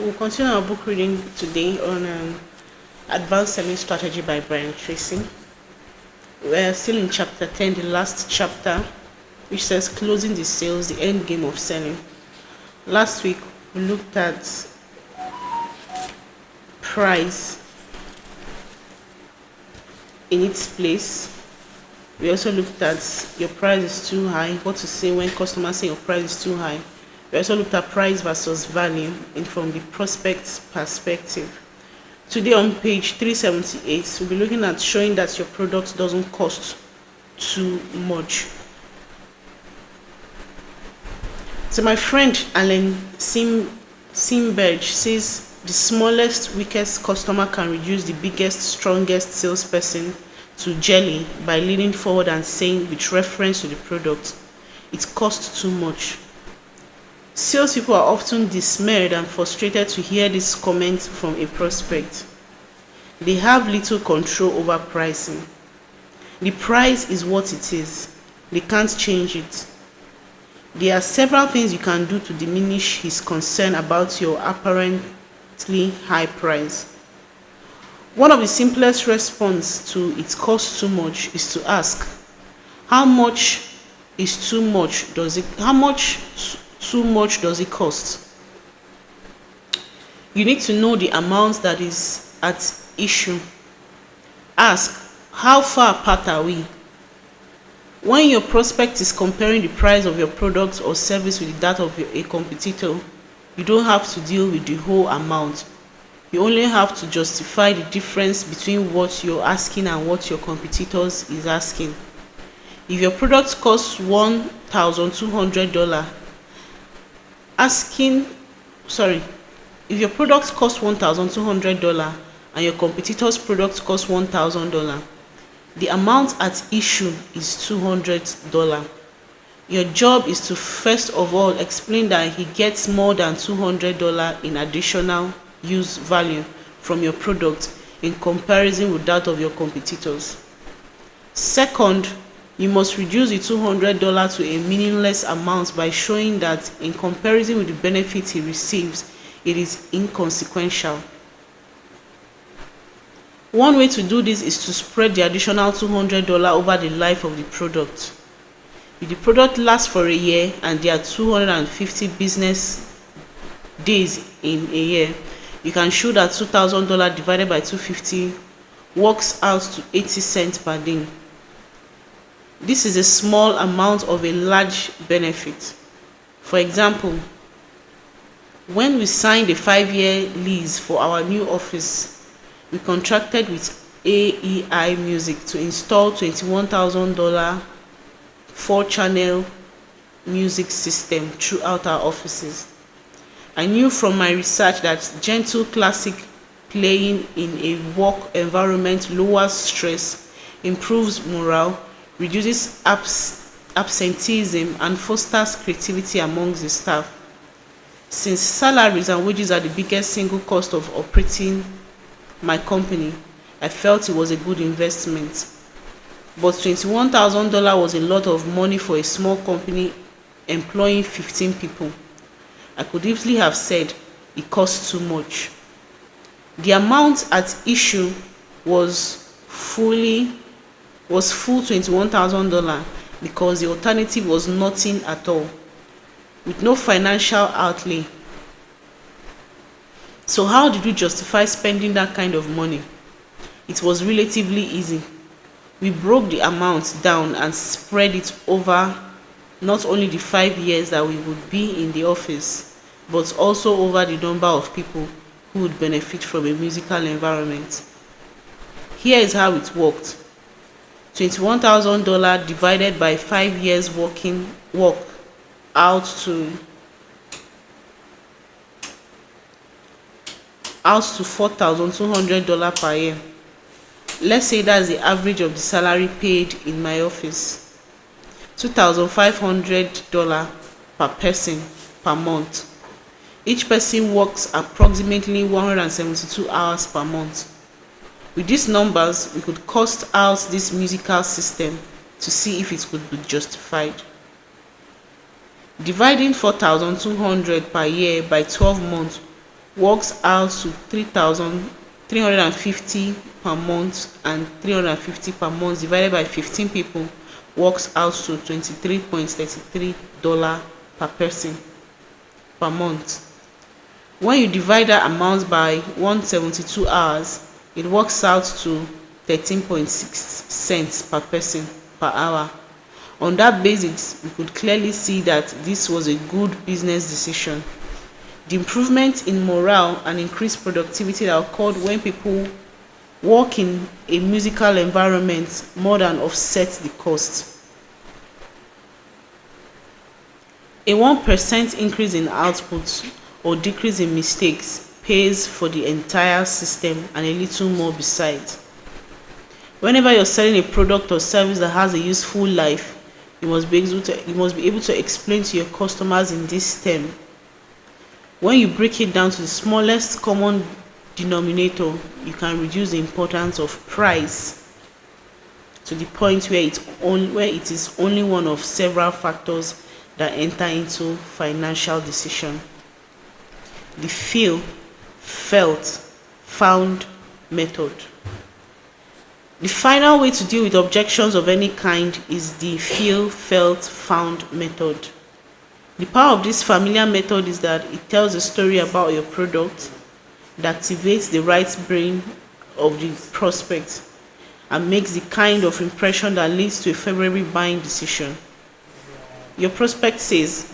we'll continue our book reading today on Advanced Selling Strategy by Brian Tracy. We're still in chapter 10, the last chapter, which says closing the sales, the end game of selling. Last week, we looked at price in its place. We also looked at your price is too high, what to say when customers say your price is too high. We also looked at price versus value from the prospect's perspective. Today on page 378, we'll be looking at showing that your product doesn't cost too much. So my friend Alan Simberg says the smallest, weakest customer can reduce the biggest, strongest salesperson to jelly by leaning forward and saying with reference to the product, it costs too much. Salespeople are often dismayed and frustrated to hear this comment from a prospect. They have little control over pricing. The price is what it is. They can't change it. There are several things you can do to diminish his concern about your apparently high price. One of the simplest responses to it costs too much is to ask, how much does it cost? You need to know the amount that is at issue. Ask, how far apart are we? When your prospect is comparing the price of your product or service with that of a competitor, you don't have to deal with the whole amount. You only have to justify the difference between what you're asking and what your competitors is asking. If your product costs $1,200, if your product costs $1,200 and your competitor's product costs $1,000, the amount at issue is $200. Your job is to first of all explain that he gets more than $200 in additional use value from your product in comparison with that of your competitors. Second, you must reduce the $200 to a meaningless amount by showing that in comparison with the benefits he receives, it is inconsequential. One way to do this is to spread the additional $200 over the life of the product. If the product lasts for a year and there are 250 business days in a year, you can show that $2,000 divided by 250 works out to 80 cents per day. This is a small amount of a large benefit. For example, when we signed a 5-year lease for our new office, we contracted with AEI Music to install $21,000 4-channel music system throughout our offices. I knew from my research that gentle classic playing in a work environment lowers stress, improves morale, reduces absenteeism, and fosters creativity amongst the staff. Since salaries and wages are the biggest single cost of operating my company, I felt it was a good investment. But $21,000 was a lot of money for a small company employing 15 people. I could easily have said it costs too much. The amount at issue was full $21,000 because the alternative was nothing at all, with no financial outlay. So how did we justify spending that kind of money? It was relatively easy. We broke the amount down and spread it over not only the 5 years that we would be in the office, but also over the number of people who would benefit from a musical environment. Here is how it worked. $21,000 divided by 5 years work out to $4,200 per year. Let's say that's the average of the salary paid in my office. $2,500 per person per month. Each person works approximately 172 hours per month. With these numbers, we could cost out this musical system to see if it could be justified. Dividing $4,200 per year by 12 months works out to 3,350 per month, and 350 per month divided by 15 people works out to $23.33 per person per month. When you divide that amount by 172 hours, it works out to 13.6 cents per person per hour. On that basis, we could clearly see that this was a good business decision. The improvement in morale and increased productivity that occurred when people work in a musical environment more than offset the cost. A 1% increase in output or decrease in mistakes pays for the entire system and a little more besides. Whenever you're selling a product or service that has a useful life, you must be able to explain to your customers in this term. When you break it down to the smallest common denominator, you can reduce the importance of price to the point where it is only one of several factors that enter into financial decision. The feel, felt, found method. The final way to deal with objections of any kind is the feel, felt, found method. The power of this familiar method is that it tells a story about your product that activates the right brain of the prospect and makes the kind of impression that leads to a favorable buying decision. Your prospect says,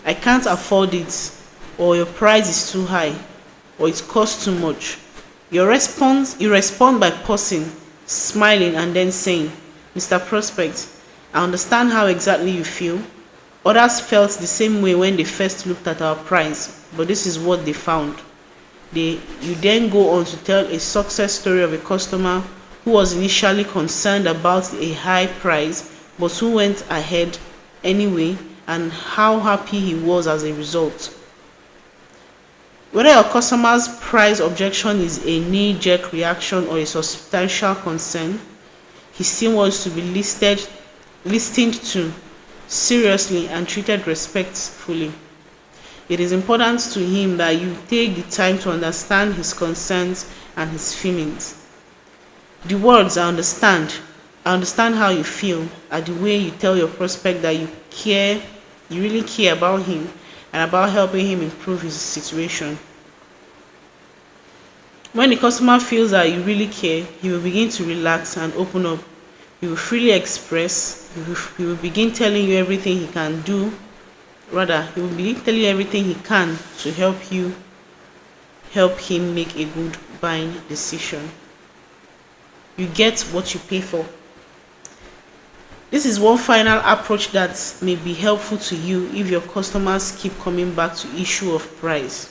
"I can't afford it," or "your price is too high," or "it costs too much." You respond by pausing, smiling, and then saying, "Mr. Prospect, I understand how exactly you feel. Others felt the same way when they first looked at our price, but this is what they found." You then go on to tell a success story of a customer who was initially concerned about a high price but who went ahead anyway, and how happy he was as a result. Whether your customer's price objection is a knee-jerk reaction or a substantial concern, he still wants to be listened to seriously and treated respectfully. It is important to him that you take the time to understand his concerns and his feelings. The words "I understand how you feel" are the way you tell your prospect that you really care about him and about helping him improve his situation. When the customer feels that you really care, he will begin to relax and open up. He will freely express. He will begin telling you everything he can do. He will begin telling you everything he can to help him make a good buying decision. You get what you pay for. This is one final approach that may be helpful to you if your customers keep coming back to issue of price.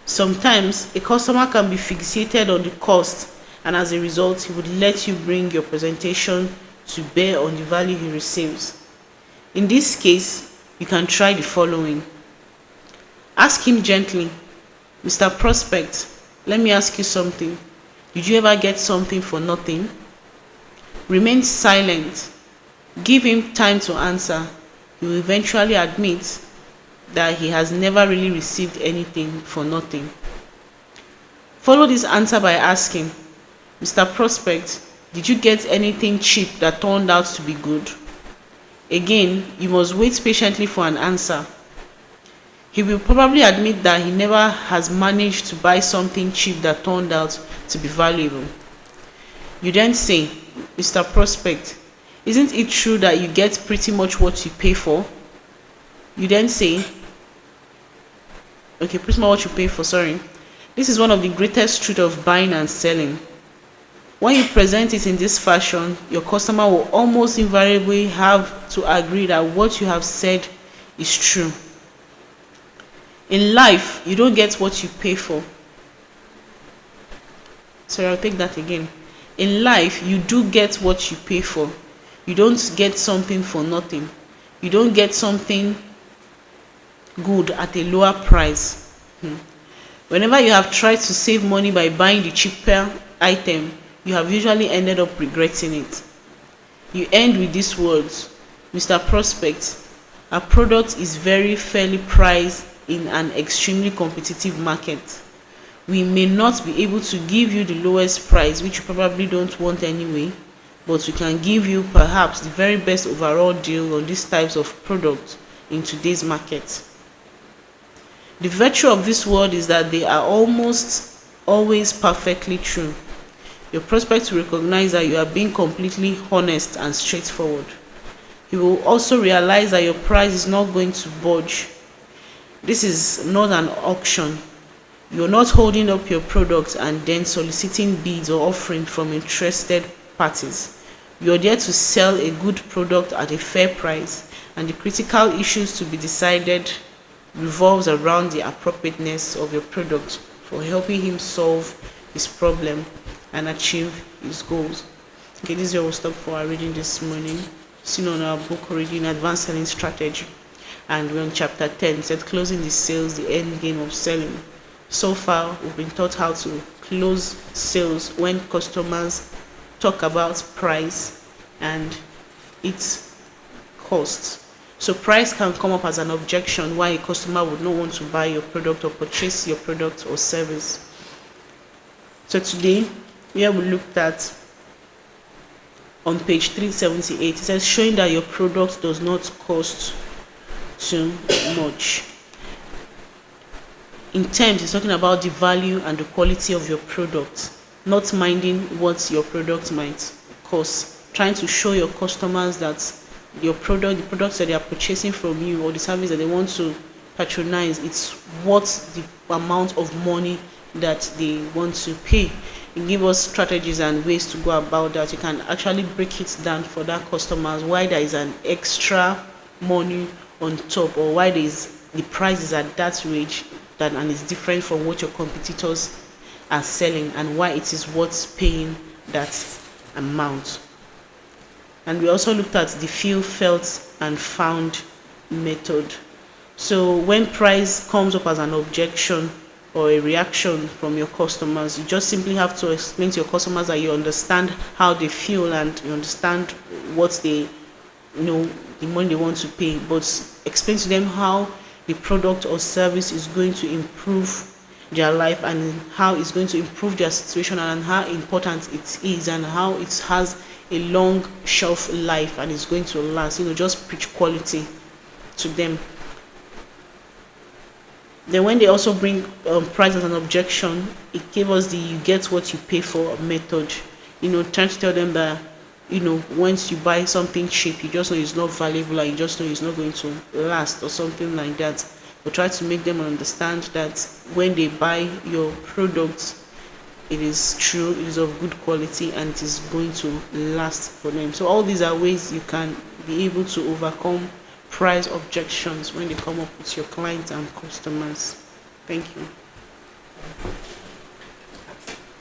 Sometimes a customer can be fixated on the cost, and as a result, he would let you bring your presentation to bear on the value he receives. In this case, you can try the following. Ask him gently, "Mr. Prospect, let me ask you something. Did you ever get something for nothing?" Remain silent. Give him time to answer. He will eventually admit that he has never really received anything for nothing. Follow this answer by asking, "Mr. Prospect, did you get anything cheap that turned out to be good?" Again, you must wait patiently for an answer. He will probably admit that he never has managed to buy something cheap that turned out to be valuable. You then say, "Mr. Prospect, isn't it true that you get pretty much what you pay for?" You then say, pretty much what you pay for, sorry. This is one of the greatest truths of buying and selling. When you present it in this fashion, your customer will almost invariably have to agree that what you have said is true. In life, you don't get what you pay for. Sorry, I'll take that again. In life, you do get what you pay for. You don't get something for nothing. You don't get something good at a lower price. Whenever you have tried to save money by buying the cheaper item, you have usually ended up regretting it. You end with these words, "Mr. Prospect, our product is very fairly priced in an extremely competitive market. We may not be able to give you the lowest price, which you probably don't want anyway, but we can give you perhaps the very best overall deal on these types of products in today's market. The virtue of this word is that they are almost always perfectly true. Your prospect will recognize that you are being completely honest and straightforward. He will also realize that your price is not going to budge. This is not an auction. You're not holding up your product and then soliciting bids or offering from interested parties. You're there to sell a good product at a fair price, and the critical issues to be decided revolves around the appropriateness of your product for helping him solve his problem and achieve his goals. Okay, this is where we'll stop for our reading this morning. Seen on our book reading Advanced Selling Strategy, and we're on chapter 10. It said closing the sales, the end game of selling. So far we've been taught how to close sales when customers talk about price and its cost. So price can come up as an objection why a customer would not want to buy your product or purchase your product or service. So today, here we looked at on page 378, it says showing that your product does not cost too much. In terms, it's talking about the value and the quality of your product, not minding what your product might cost. Trying to show your customers that your product, the products that they are purchasing from you or the service that they want to patronize, it's worth the amount of money that they want to pay. It gives us strategies and ways to go about that. You can actually break it down for that customers why there is an extra money on top, or why there is the price is at that range that and is different from what your competitors are selling, and why it is worth paying that amount. And we also looked at the feel, felt, and found method. So when price comes up as an objection or a reaction from your customers, you just simply have to explain to your customers that you understand how they feel and you understand what they the money they want to pay, but explain to them how the product or service is going to improve their life and how it's going to improve their situation and how important it is and how it has a long shelf life and it's going to last. Just preach quality to them. Then when they also bring price as an objection, it gave us the you get what you pay for method. Trying to tell them that once you buy something cheap, you just know it's not valuable and you just know it's not going to last or something like that. But try to make them understand that when they buy your product, it is true, it is of good quality, and it is going to last for them. So all these are ways you can be able to overcome price objections when they come up with your clients and customers. Thank you.